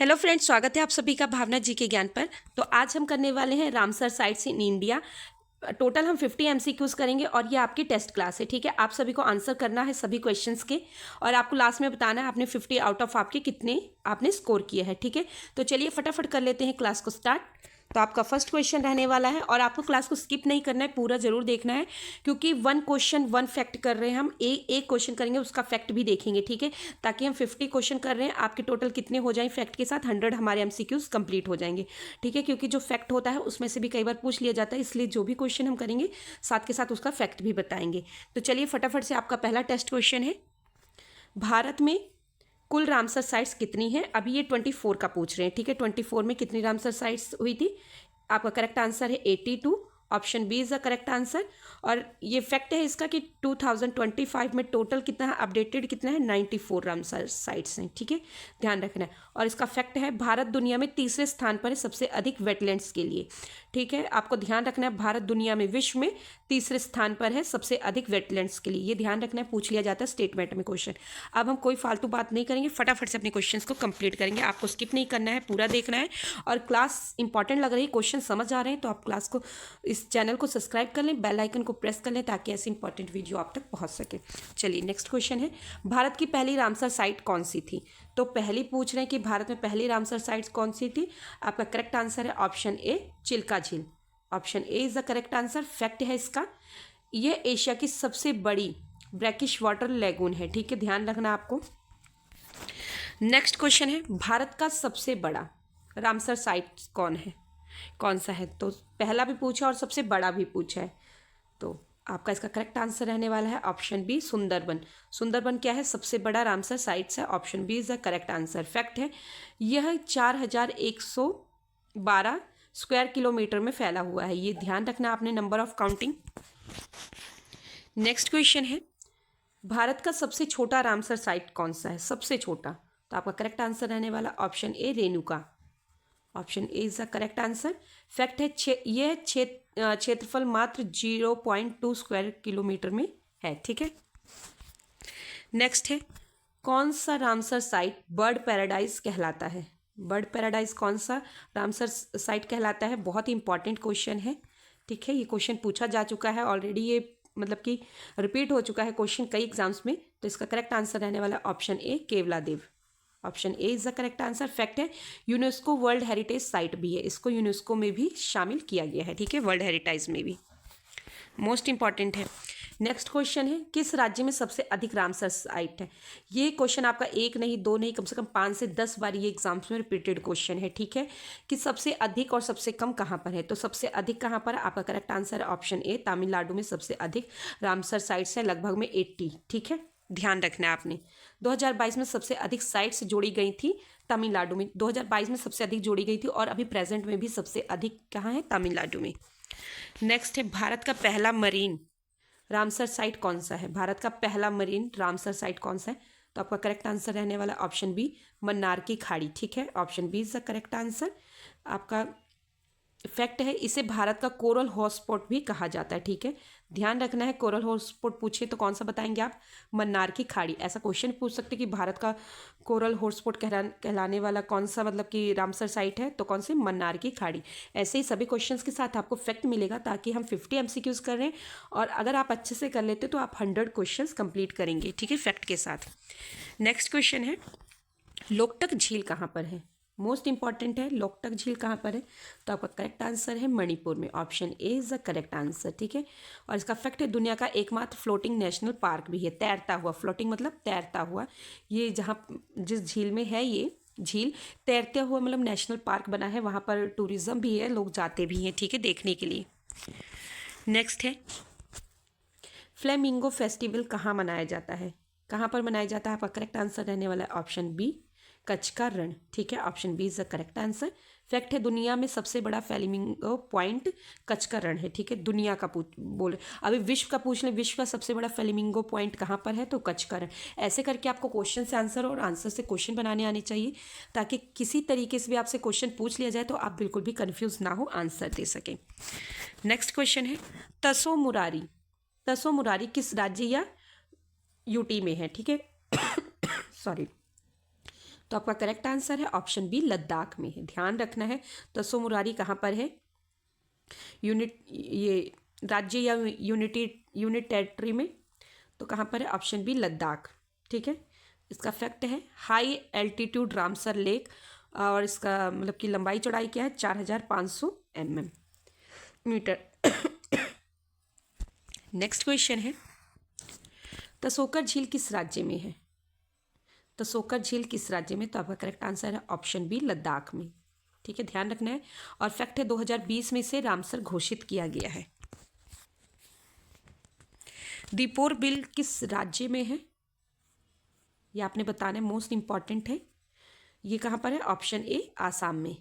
Hello friends, स्वागत है आप सभी का भावना जी के ज्ञान पर। तो आज हम करने वाले हैं Ramsar sites in India. Total हम 50 एमसीक्यूज करेंगे और ये आपकी टेस्ट क्लास है। ठीक है, आप सभी को आंसर करना है सभी क्वेश्चंस के और आपको लास्ट में बताना है आपने 50 आउट ऑफ आपके कितने आपने स्कोर किए हैं। ठीक है, तो चलिए फटाफट कर लेते हैं क्लास को स्टार्ट। तो आपका फर्स्ट क्वेश्चन रहने वाला है और आपको क्लास को स्किप नहीं करना है, पूरा जरूर देखना है क्योंकि वन क्वेश्चन वन फैक्ट कर रहे हैं हम। एक क्वेश्चन करेंगे उसका फैक्ट भी देखेंगे। ठीक है, ताकि हम 50 क्वेश्चन कर रहे हैं, आपके टोटल कितने हो जाएं फैक्ट के साथ 100 हमारे एमसीक्यूज कंप्लीट हो जाएंगे। ठीक है, क्योंकि जो फैक्ट होता है उसमें से भी कई बार पूछ लिया जाता है, इसलिए जो भी क्वेश्चन हम करेंगे साथ के साथ उसका फैक्ट भी बताएंगे। तो चलिए फटाफट से आपका पहला टेस्ट क्वेश्चन है, भारत में कुल रामसर साइट्स कितनी हैं? अभी ये 24 का पूछ रहे हैं। ठीक है, 24 में कितनी रामसर साइट्स हुई थी? आपका करेक्ट आंसर है 82। Option B is the correct answer. और ये फैक्ट है इसका कि 2025 में टोटल कितना है, अपडेटेड कितना है, 94 रामसर साइट्स हैं। ठीक है, ध्यान रखना है। और इसका फैक्ट है भारत दुनिया में तीसरे स्थान पर है सबसे अधिक वेटलैंड्स के लिए। ठीक है, आपको ध्यान रखना है भारत दुनिया में विश्व में तीसरे स्थान पर है सबसे अधिक वेटलैंड्स के लिए। ये ध्यान रखना है, पूछ लिया जाता है स्टेटमेंट में क्वेश्चन। अब हम कोई फालतू बात नहीं करेंगे, फटाफट से अपने क्वेश्चंस को कंप्लीट करेंगे। आपको स्किप नहीं करना है, पूरा देखना है। और क्लास इंपॉर्टेंट लग रही है, क्वेश्चन समझ आ रहे हैं तो आप क्लास को, इस चैनल को सब्सक्राइब कर लें, बेल आइकन को प्रेस कर लें ताकि ऐसी इंपॉर्टेंट वीडियो आप तक पहुंच सके। चलिए नेक्स्ट क्वेश्चन है, भारत की पहली रामसर साइट कौन सी थी? तो पहली पूछ रहे हैं कि भारत में पहली रामसर साइट कौन सी थी। आपका करेक्ट आंसर है ऑप्शन ए, चिल्का झील। Option A is the correct answer. Fact है इसका, ये एशिया की सबसे बड़ी ब्रैकिश वाटर लेगून है। ठीक है, ध्यान रखना आपको। नेक्स्ट क्वेश्चन है, भारत का सबसे बड़ा रामसर साइट कौन सा है? तो पहला भी पूछा और सबसे बड़ा भी पूछा है, तो आपका इसका करेक्ट आंसर रहने वाला है ऑप्शन बी, सुंदरबन। सुंदरबन क्या है, सबसे बड़ा रामसर साइट्स है। Option B is the correct answer. Fact है, यह 4112 स्क्वायर किलोमीटर में फैला हुआ है। ये ध्यान रखना आपने, number of counting. Next question है, भारत का सबसे छोटा रामसर साइट कौन सा है? सबसे छोटा, तो आपका करेक्ट आंसर रहने वाला option A, Renuka. Option A is the correct answer. Fact है, यह क्षेत्रफल मात्र 0.2 स्क्वायर किलोमीटर में है। ठीक है, नेक्स्ट है, कौन सा रामसर साइट बर्ड पैराडाइज कहलाता है? बर्ड पैराडाइज कौन सा रामसर साइट कहलाता है? बहुत ही इंपॉर्टेंट क्वेश्चन है। ठीक है, ये क्वेश्चन पूछा जा चुका है ऑलरेडी, ये मतलब कि रिपीट हो चुका है क्वेश्चन कई एग्जाम्स में। तो इसका करेक्ट आंसर रहने वाला option A, Keoladeo. Option A is the correct answer. Fact है, यूनेस्को वर्ल्ड हेरिटेज साइट भी है, इसको यूनेस्को में भी शामिल किया गया है। ठीक है, वर्ल्ड हेरिटेज में भी, मोस्ट इंपॉर्टेंट है। नेक्स्ट क्वेश्चन है, किस राज्य में सबसे अधिक रामसर साइट है? ये क्वेश्चन आपका एक नहीं, दो नहीं, कम से कम 5 से 10 बार ये एग्जाम्स में रिपीटेड क्वेश्चन है। ठीक है, कि सबसे अधिक और सबसे कम कहाँ पर है? तो सबसे अधिक कहाँ पर है? आपका करेक्ट आंसर है ऑप्शन ए, तमिलनाडु में सबसे अधिक रामसर साइट्स है, लगभग में 80। ठीक है, ध्यान रखना है आपने। 2022 में सबसे अधिक साइट्स जोड़ी गई थी तमिलनाडु में। 2022 में सबसे अधिक जोड़ी गई थी और अभी प्रेजेंट में भी सबसे अधिक कहाँ है? तमिलनाडु में। नेक्स्ट है, भारत का पहला मरीन रामसर साइट कौन सा है? भारत का पहला मरीन रामसर साइट कौन सा है? तो आपका करेक्ट आंसर रहने वाला ऑप्शन बी, मन्नार की खाड़ी। ठीक है, option B is the correct answer. आपका फैक्ट है, इसे भारत का कोरल हॉटस्पॉट भी कहा जाता है। ठीक है, ध्यान रखना है, कोरल हॉटस्पॉट पूछे तो कौन सा बताएंगे आप? मन्नार की खाड़ी। ऐसा क्वेश्चन पूछ सकते कि भारत का कोरल हॉटस्पॉट कहलाने वाला कौन सा मतलब कि रामसर साइट है, तो कौन सी? मन्नार की खाड़ी। ऐसे ही सभी क्वेश्चंस के साथ आपको फैक्ट मिलेगा ताकि हम 50 एमसीक्यूज कर रहे हैं और अगर आप अच्छे से कर लेते तो आप 100 क्वेश्चन कंप्लीट करेंगे। ठीक है, फैक्ट के साथ। नेक्स्ट क्वेश्चन है, लोकटक झील कहाँ पर है? मोस्ट इंपॉर्टेंट है, लोकटक झील कहाँ पर है? तो आपका करेक्ट आंसर है मणिपुर में। Option A is the correct answer. ठीक है, और इसका फैक्ट है, दुनिया का एकमात्र फ्लोटिंग नेशनल पार्क भी है, तैरता हुआ। फ्लोटिंग मतलब तैरता हुआ। ये जहाँ जिस झील में है ये झील, तैरते हुआ मतलब नेशनल पार्क बना है, वहाँ पर टूरिज्म भी है, लोग जाते भी हैं। ठीक है, देखने के लिए। नेक्स्ट है, फ्लेमिंगो फेस्टिवल कहाँ मनाया जाता है? कहाँ पर मनाया जाता है? आपका करेक्ट आंसर रहने वाला है ऑप्शन बी, कच्छ का रण। ठीक है, option B is the correct answer. Fact है, दुनिया में सबसे बड़ा फ्लेमिंगो पॉइंट कच्छ का रण है। ठीक है, दुनिया का बोल, अभी विश्व का पूछ ले, विश्व का सबसे बड़ा फ्लेमिंगो पॉइंट कहाँ पर है? तो कच्छ का रण। ऐसे करके आपको क्वेश्चन से आंसर और आंसर से क्वेश्चन बनाने आने चाहिए ताकि किसी तरीके से भी आपसे क्वेश्चन पूछ लिया जाए तो आप बिल्कुल भी कन्फ्यूज ना हो, आंसर दे सकें। नेक्स्ट क्वेश्चन है, तसो मुरारी। तसो मुरारी किस राज्य या यूटी में है? ठीक है, सॉरी। तो आपका करेक्ट आंसर है ऑप्शन बी, लद्दाख में है। ध्यान रखना है तसो मुरारी कहाँ पर है, ये राज्य या यूनिट टेरिटरी में, तो कहाँ पर है, ऑप्शन बी, लद्दाख। ठीक है, इसका फैक्ट है हाई एल्टीट्यूड रामसर लेक, और इसका मतलब कि लंबाई चौड़ाई क्या है, 4500 मीटर। नेक्स्ट क्वेश्चन है, तसोकर झील किस राज्य में है? तसोकर झील किस राज्य में? तो आपका करेक्ट आंसर है ऑप्शन बी, लद्दाख में। ठीक है, ध्यान रखना है। और फैक्ट है 2020 में इसे रामसर घोषित किया गया है। दीपोर बिल किस राज्य में है? ये आपने बताना है, मोस्ट इंपॉर्टेंट है। ये कहाँ पर है? ऑप्शन ए, आसाम में।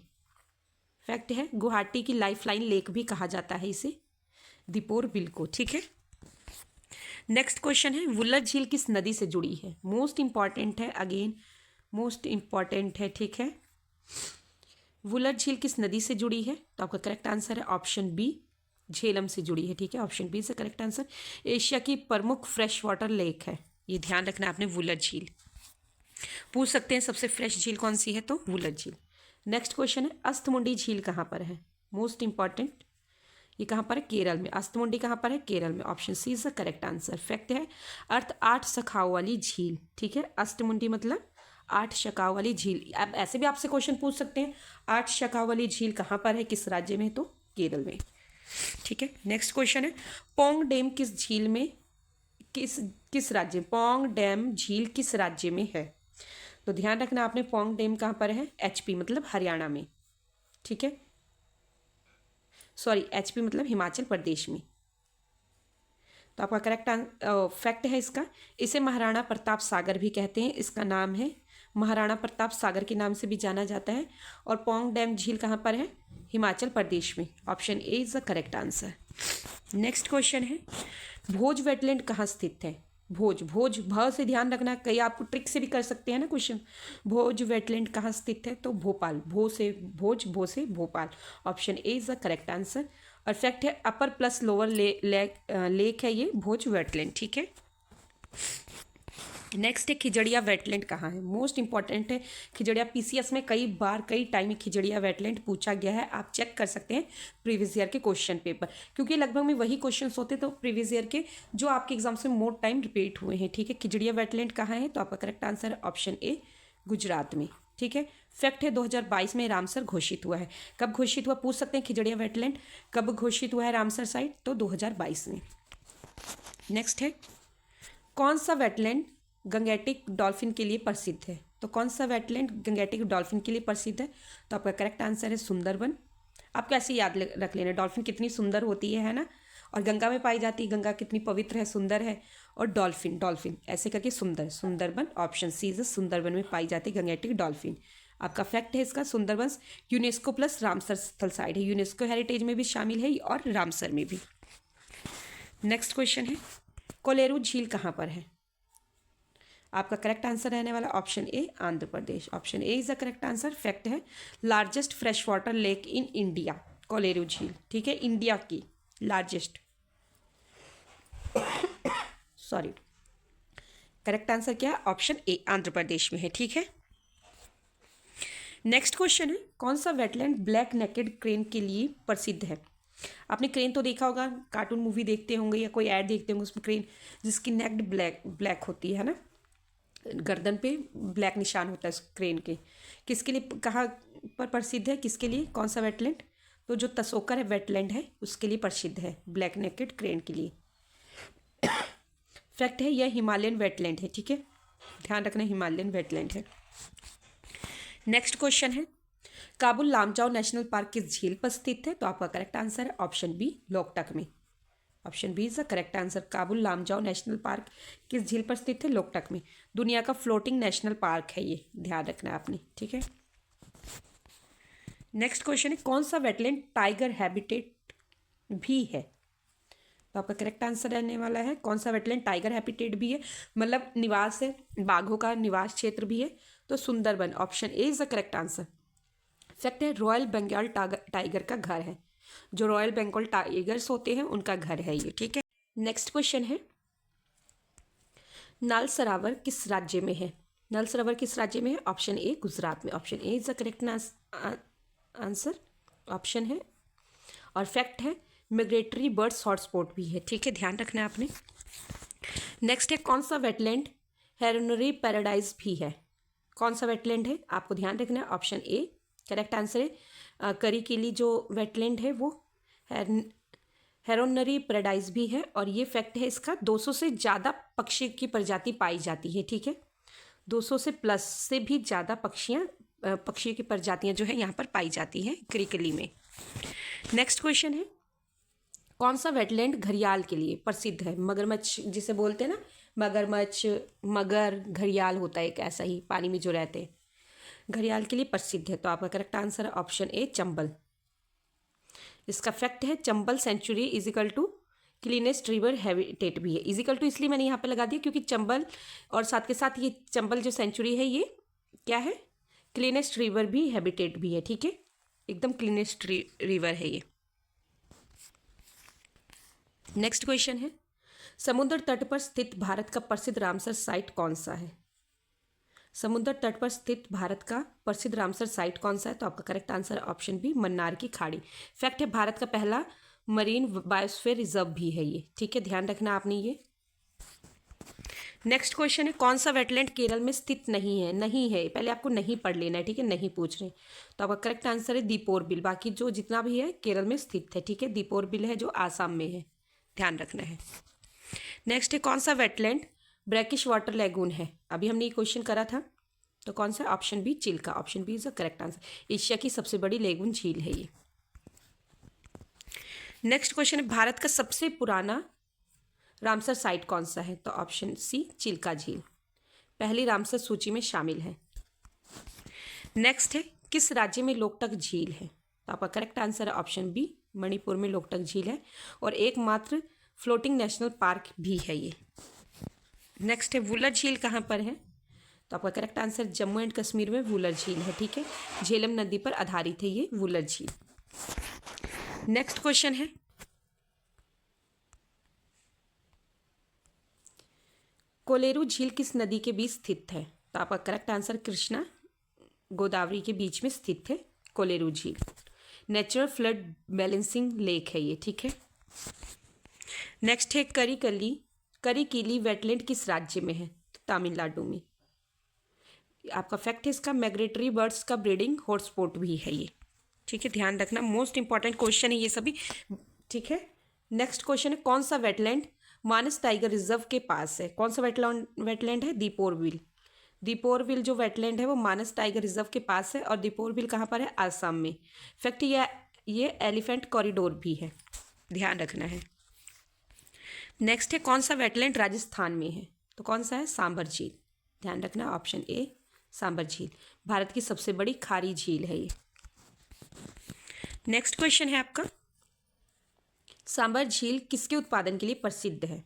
फैक्ट है गुवाहाटी की लाइफलाइन लेक भी कहा जाता है इसे, दीपोर बिल को। ठीक है, नेक्स्ट क्वेश्चन है, वुलर झील किस नदी से जुड़ी है? मोस्ट इंपॉर्टेंट है, अगेन मोस्ट इंपॉर्टेंट है। ठीक है, वुलर झील किस नदी से जुड़ी है? तो आपका करेक्ट आंसर है ऑप्शन बी, झेलम से जुड़ी है। ठीक है, ऑप्शन बी से करेक्ट आंसर। एशिया की प्रमुख फ्रेश वाटर लेक है, ये ध्यान रखना है आपने, वुलर झील। पूछ सकते हैं सबसे फ्रेश झील कौन सी है, तो वुलर झील। नेक्स्ट क्वेश्चन है, अस्थमुंडी झील कहाँ पर है? मोस्ट इंपॉर्टेंट, ये कहाँ पर है? केरल में। अस्थमुंडी कहाँ पर है? केरल में। Option C is the correct answer. Fact है अर्थ 8 शाखाओं वाली झील। ठीक है, अस्थमुंडी मतलब 8 शाखाओं वाली झील। अब ऐसे भी आपसे क्वेश्चन पूछ सकते हैं, 8 शाखाओं वाली झील कहाँ पर है, किस राज्य में? तो केरल में। ठीक है, नेक्स्ट क्वेश्चन है, पोंग डैम किस झील में, किस राज्य में? पोंग डैम झील किस राज्य में है? तो ध्यान रखना आपने, पोंग डैम कहाँ पर है? एचपी मतलब हरियाणा में। ठीक है, सॉरी, एचपी मतलब हिमाचल प्रदेश में। तो आपका करेक्ट फैक्ट है इसका, इसे महाराणा प्रताप सागर भी कहते हैं। इसका नाम है महाराणा प्रताप सागर के नाम से भी जाना जाता है। और पोंग डैम झील कहाँ पर है? हिमाचल प्रदेश में। Option A is the correct answer. Next question है, भोज वेटलैंड कहाँ स्थित है? भोज, भोज भ से ध्यान रखना, कई आपको ट्रिक से भी कर सकते हैं ना क्वेश्चन। भोज वेटलैंड कहाँ स्थित है? तो भोपाल। भो से भोज, भो से Bhopal. Option A is the correct answer. और फैक्ट है अपर प्लस लोअर लेक है ये भोज वेटलैंड। ठीक है, नेक्स्ट है, खिजड़िया वेटलैंड कहाँ है? मोस्ट इंपॉर्टेंट है खिजड़िया। पीसीएस में कई बार कई टाइम खिजड़िया वेटलैंड पूछा गया है, आप चेक कर सकते हैं प्रीवियस ईयर के क्वेश्चन पेपर, क्योंकि लगभग में वही क्वेश्चन होते तो प्रीवियस ईयर के जो आपके एग्जाम से मोर टाइम रिपीट हुए हैं। ठीक है, खिजड़िया वेटलैंड कहाँ है? तो आपका करेक्ट आंसर है ऑप्शन ए, गुजरात में। ठीक है, फैक्ट है 2022 में रामसर घोषित हुआ है। कब घोषित हुआ पूछ सकते हैं, खिजड़िया वेटलैंड कब घोषित हुआ है रामसर साइट? तो 2022 में। नेक्स्ट है, कौन सा वेटलैंड गंगेटिक डॉल्फिन के लिए प्रसिद्ध है? तो कौन सा वेटलैंड गंगेटिक डॉल्फिन के लिए प्रसिद्ध है? तो आपका करेक्ट आंसर है सुंदरबन। आप कैसे याद रख लेना, डॉल्फिन कितनी सुंदर होती है ना, और गंगा में पाई जाती है, गंगा कितनी पवित्र है, सुंदर है, और डॉल्फिन, डॉल्फिन ऐसे करके सुंदर, Sundarban. Option C is Sundarban में पाई जाती है गंगेटिक डॉल्फिन। आपका फैक्ट है इसका, सुंदरबन यूनेस्को प्लस रामसर स्थल साइट है, यूनेस्को हेरिटेज में भी शामिल है और रामसर में भी। नेक्स्ट क्वेश्चन है, कोलेरू झील कहाँ पर है? आपका करेक्ट आंसर रहने वाला option A, Andhra Pradesh. Option A is the correct answer. Fact है largest fresh water lake in India, Kolleru झील। ठीक है, इंडिया की लार्जेस्ट, सॉरी, करेक्ट आंसर क्या है? ऑप्शन ए, आंध्र प्रदेश में है। ठीक है, नेक्स्ट क्वेश्चन है, कौन सा वेटलैंड ब्लैक नेकेड क्रेन के लिए प्रसिद्ध है? आपने क्रेन तो देखा होगा, कार्टून मूवी देखते होंगे या कोई ऐड देखते होंगे, उसमें क्रेन जिसकी नेक्ड ब्लैक होती है ना, गर्दन पे ब्लैक निशान होता है उस क्रेन के। किसके लिए, कहाँ पर प्रसिद्ध है, किसके लिए, कौन सा वेटलैंड? तो जो तसोकर है वेटलैंड है उसके लिए प्रसिद्ध है, ब्लैक नेकेड क्रेन के लिए। फैक्ट है यह हिमालयन वेटलैंड है। ठीक है, ध्यान रखना, हिमालयन वेटलैंड है। नेक्स्ट क्वेश्चन है, काबुल लामजाओ नेशनल पार्क किस झील पर स्थित है? तो आपका करेक्ट आंसर है ऑप्शन बी, लोकटक में। Option B is the correct answer. Keibul Lamjao national park किस झील पर स्थित है? लोकटक में। दुनिया का फ्लोटिंग नेशनल पार्क है ये, ध्यान रखना है आपने। ठीक है, नेक्स्ट क्वेश्चन है, कौन सा वेटलैंड टाइगर हैबिटेट भी है? तो आपका करेक्ट आंसर रहने वाला है, कौन सा वेटलैंड टाइगर हैबिटेट भी है, मतलब निवास है, बाघों का निवास क्षेत्र भी है, तो Sundarban. Option A is the correct answer. Fact है रॉयल बंगाल टाइगर का घर है, जो रॉयल बंगाल टाइगर्स होते हैं उनका घर है ये। ठीक है, नेक्स्ट क्वेश्चन है, नाल सरावर किस राज्य में है? नल सरोवर किस राज्य में है? ऑप्शन ए गुजरात में। Option A is the correct answer option है। और फैक्ट है मिग्रेटरी बर्ड्स हॉटस्पॉट भी है, ठीक है, ध्यान रखना है आपने। नेक्स्ट है कौन सा वेटलैंड हेरोनरी पैराडाइज भी है? कौन सा वेटलैंड है आपको ध्यान रखना है? ऑप्शन ए करेक्ट आंसर है करीकिली जो वेटलैंड है वो हेरोनरी पैराडाइज भी है। और ये फैक्ट है इसका 200 से ज़्यादा पक्षी की प्रजाति पाई जाती है, ठीक है, 200 से प्लस से भी ज़्यादा पक्षी की प्रजातियां जो है यहाँ पर पाई जाती हैं करीकली में। नेक्स्ट क्वेश्चन है कौन सा वेटलैंड घड़ियाल के लिए प्रसिद्ध है? मगरमच्छ जिसे बोलते हैं ना, मगरमच्छ, मगर, घड़ियाल होता है एक ऐसा ही पानी में जो रहते हैं, घड़ियाल के लिए प्रसिद्ध है। तो आपका करेक्ट आंसर है ऑप्शन ए चंबल। इसका फैक्ट है चंबल सेंचुरी इजिकल टू क्लीनेस्ट रिवर हैबिटेट भी है। इजिकल टू इसलिए मैंने यहाँ पे लगा दिया क्योंकि चंबल और साथ के साथ ये चंबल जो सेंचुरी है ये क्या है? क्लीनेस्ट रिवर भी हैबिटेट भी है, ठीक है, एकदम क्लीनेस्ट रिवर है ये। नेक्स्ट क्वेश्चन है समुद्र तट पर स्थित भारत का प्रसिद्ध रामसर साइट कौन सा है? समुद्र तट पर स्थित भारत का प्रसिद्ध रामसर साइट कौन सा है? तो आपका correct answer option B Mannar की खाड़ी। फैक्ट है भारत का पहला मरीन बायोस्फीयर रिजर्व भी है ये, ठीक है, ध्यान रखना आपने ये। नेक्स्ट क्वेश्चन है कौन सा वेटलैंड केरल में स्थित नहीं है? नहीं है, पहले आपको नहीं पढ़ लेना है, ठीक है, नहीं पूछ रहे। तो आपका करेक्ट आंसर है दीपोर बिल। बाकी जो जितना भी है केरल में स्थित है, ठीक है, दीपोर बिल है जो आसाम में है, ध्यान रखना है। नेक्स्ट है कौन सा वेटलैंड ब्रैकिश वाटर लैगून है? अभी हमने ये क्वेश्चन करा था, तो कौन सा? Option B Chilka. Option B is the correct answer. Asia की सबसे बड़ी लैगून झील है ये। नेक्स्ट क्वेश्चन है भारत का सबसे पुराना रामसर साइट कौन सा है? तो ऑप्शन सी चिल्का झील, पहली रामसर सूची में शामिल है। नेक्स्ट है किस राज्य में लोकटक झील है? तो आपका करेक्ट आंसर है ऑप्शन बी मणिपुर में लोकटक झील है और एकमात्र फ्लोटिंग नेशनल पार्क भी है ये। नेक्स्ट है वुलर झील कहाँ पर है? तो आपका correct answer Jammu and Kashmir में वुलर झील है, ठीक है, झेलम नदी पर आधारित है ये वुलर झील। नेक्स्ट क्वेश्चन है कोलेरू झील किस नदी के बीच स्थित है? तो आपका करेक्ट आंसर कृष्णा गोदावरी के बीच में स्थित है कोलेरू झील। नेचुरल फ्लड बैलेंसिंग लेक है ये, ठीक है। नेक्स्ट है करीकिली वेटलैंड किस राज्य में है? तो तमिलनाडु में। आपका फैक्ट है इसका माइग्रेटरी बर्ड्स का ब्रीडिंग हॉटस्पॉट भी है ये, ठीक है, ध्यान रखना, मोस्ट इंपॉर्टेंट क्वेश्चन है ये सभी, ठीक है। नेक्स्ट क्वेश्चन है कौन सा वेटलैंड मानस टाइगर रिजर्व के पास है? कौन सा वेटलैंड है? दीपोरबिल। दीपोरबिल जो वेटलैंड है वो मानस टाइगर रिजर्व के पास है और दीपोरबिल कहाँ पर है? आसाम में। फैक्ट ये एलिफेंट कॉरिडोर भी है, ध्यान रखना है। नेक्स्ट है कौन सा वेटलैंड राजस्थान में है? तो कौन सा है? सांबर झील, ध्यान रखना, ऑप्शन ए सांबर झील, भारत की सबसे बड़ी खारी झील है ये। नेक्स्ट क्वेश्चन है आपका सांबर झील किसके उत्पादन के लिए प्रसिद्ध है?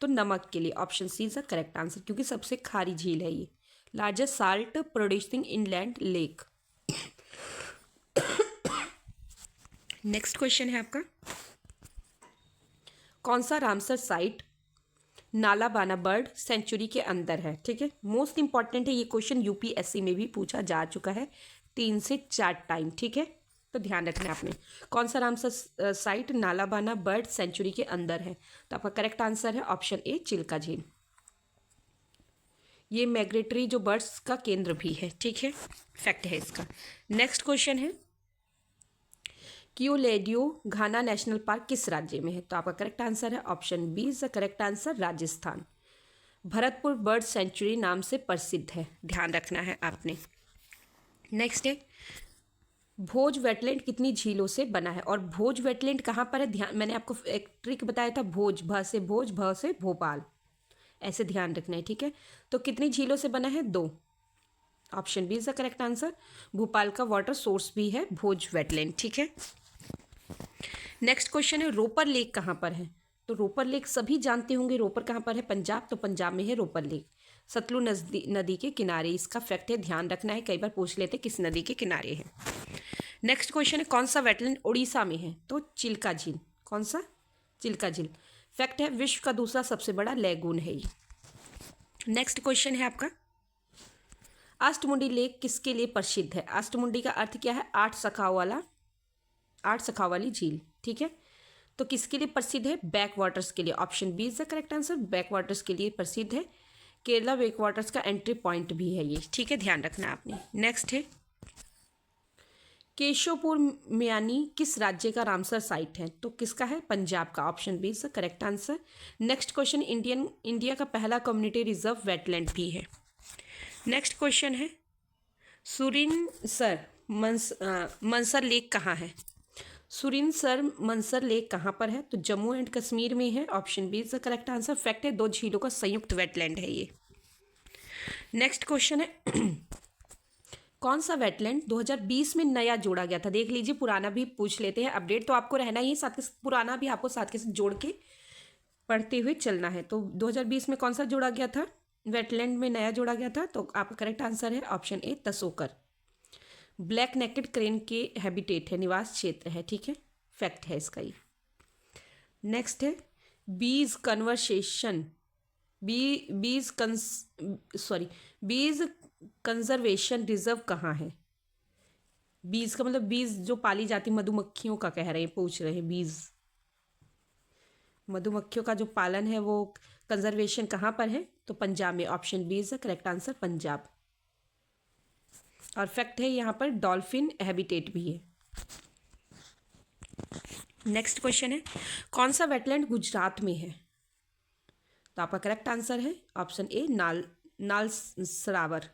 तो नमक के लिए। Option C is the correct answer क्योंकि सबसे खारी झील है ये। Largest salt producing inland lake. Next question है आपका कौन सा Ramsar site Nalabana bird sanctuary के अंदर है? ठीक है, मोस्ट इंपॉर्टेंट है ये क्वेश्चन, यूपीएससी में भी पूछा जा चुका है 3 से 4 टाइम, ठीक है, तो ध्यान रखना है आपने। कौन सा Ramsar site Nalabana bird sanctuary के अंदर है? तो आपका करेक्ट आंसर है ऑप्शन ए चिल्का झील। ये माइग्रेटरी जो बर्ड्स का केंद्र भी है, ठीक है, फैक्ट है इसका। नेक्स्ट क्वेश्चन है क्यूलेडियो घाना नेशनल पार्क किस राज्य में है? तो आपका करेक्ट आंसर है option B is the correct answer, Rajasthan. Bharatpur bird sanctuary नाम से प्रसिद्ध है, ध्यान रखना है आपने। नेक्स्ट है भोज वेटलैंड कितनी झीलों से बना है? और भोज वेटलैंड कहाँ पर है? ध्यान, मैंने आपको एक ट्रिक बताया था, भोज, भ से भोज, भ से भोपाल, ऐसे ध्यान रखना है, ठीक है। तो कितनी झीलों से बना है? 2। Option B is the correct answer. Bhopal का वाटर सोर्स भी है भोज वेटलैंड, ठीक है। नेक्स्ट क्वेश्चन है रोपर लेक कहाँ पर है? तो रोपर लेक सभी जानते होंगे, रोपर कहाँ पर है? पंजाब, तो पंजाब में है रोपर लेक, सतलुज नदी के किनारे। इसका फैक्ट है, ध्यान रखना है, कई बार पूछ लेते किस नदी के किनारे है। नेक्स्ट क्वेश्चन है कौन सा वेटलैंड उड़ीसा में है? तो चिल्का झील। कौन सा? चिल्का झील। फैक्ट है विश्व का दूसरा सबसे बड़ा लैगून है ये। नेक्स्ट क्वेश्चन है आपका अष्टमुंडी लेक किसके लिए प्रसिद्ध है? अष्टमुंडी का अर्थ क्या है? आठ शाखाओं वाली झील, ठीक है। तो किसके लिए प्रसिद्ध है? बैक वाटर्स के लिए। Option B is the correct answer, backwaters के लिए प्रसिद्ध है। केरला बैक वाटर्स का एंट्री पॉइंट भी है ये, ठीक है, ध्यान रखना आपने। नेक्स्ट है केशवपुर म्यानी किस राज्य का रामसर साइट है? तो किसका है? पंजाब का। Option B is the correct answer. Next question, India का पहला कम्युनिटी रिजर्व वेटलैंड भी है। नेक्स्ट क्वेश्चन है सुरिनसर मनसर लेक कहाँ है? सुरिनसर मनसर लेक कहाँ पर है? तो जम्मू एंड कश्मीर में है। Option B is the correct answer. Fact है, 2 झीलों का संयुक्त वेटलैंड है ये। नेक्स्ट क्वेश्चन है कौन सा वेटलैंड 2020 में नया जोड़ा गया था? देख लीजिए, पुराना भी पूछ लेते हैं, अपडेट तो आपको रहना ही, साथ के पुराना भी आपको साथ के साथ जोड़ के पढ़ते हुए चलना है। तो 2020 में कौन सा जोड़ा गया था? वेटलैंड में नया जोड़ा गया था। तो आपका करेक्ट आंसर है option A Tsokar. Black necked crane के हैबिटेट है, निवास क्षेत्र है, ठीक है, फैक्ट है इसका ये। नेक्स्ट है बीज कंजर्वेशन रिजर्व कहाँ है? बीज का मतलब बीज जो पाली जाती मधुमक्खियों का कह रहे हैं, पूछ रहे हैं बीज मधुमक्खियों का जो पालन है वो कंजर्वेशन कहाँ पर है? तो पंजाब में। Option B is the correct answer, Punjab. और फैक्ट है यहाँ पर डॉल्फिन हैबिटेट भी है। नेक्स्ट क्वेश्चन है कौन सा वेटलैंड गुजरात में है? तो आपका करेक्ट आंसर है ऑप्शन ए नाल सरावर।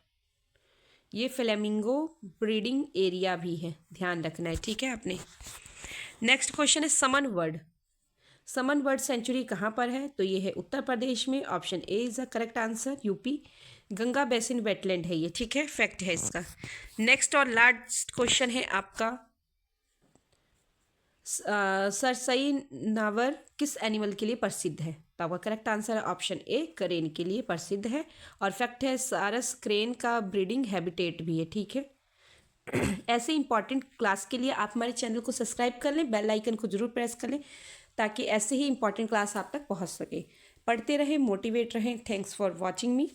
ये फ्लेमिंगो ब्रीडिंग एरिया भी है, ध्यान रखना है, ठीक है आपने। नेक्स्ट क्वेश्चन है समन बर्ड सेंचुरी कहाँ पर है? तो ये है उत्तर प्रदेश में। Option A is the correct answer, UP. Ganga basin wetland है ये, ठीक है, फैक्ट है इसका। नेक्स्ट और लास्ट क्वेश्चन है आपका सरसई नावर किस एनिमल के लिए प्रसिद्ध है? तो आपका करेक्ट आंसर है ऑप्शन ए क्रेन के लिए प्रसिद्ध है। और फैक्ट है सारस क्रेन का ब्रीडिंग हैबिटेट भी है, ठीक है। ऐसे इंपॉर्टेंट क्लास के लिए आप हमारे चैनल को सब्सक्राइब कर लें, बेल आइकन को जरूर प्रेस कर लें ताकि ऐसे ही इंपॉर्टेंट क्लास आप तक पहुंच सके। पढ़ते रहें, मोटिवेट रहें। Thanks for watching me.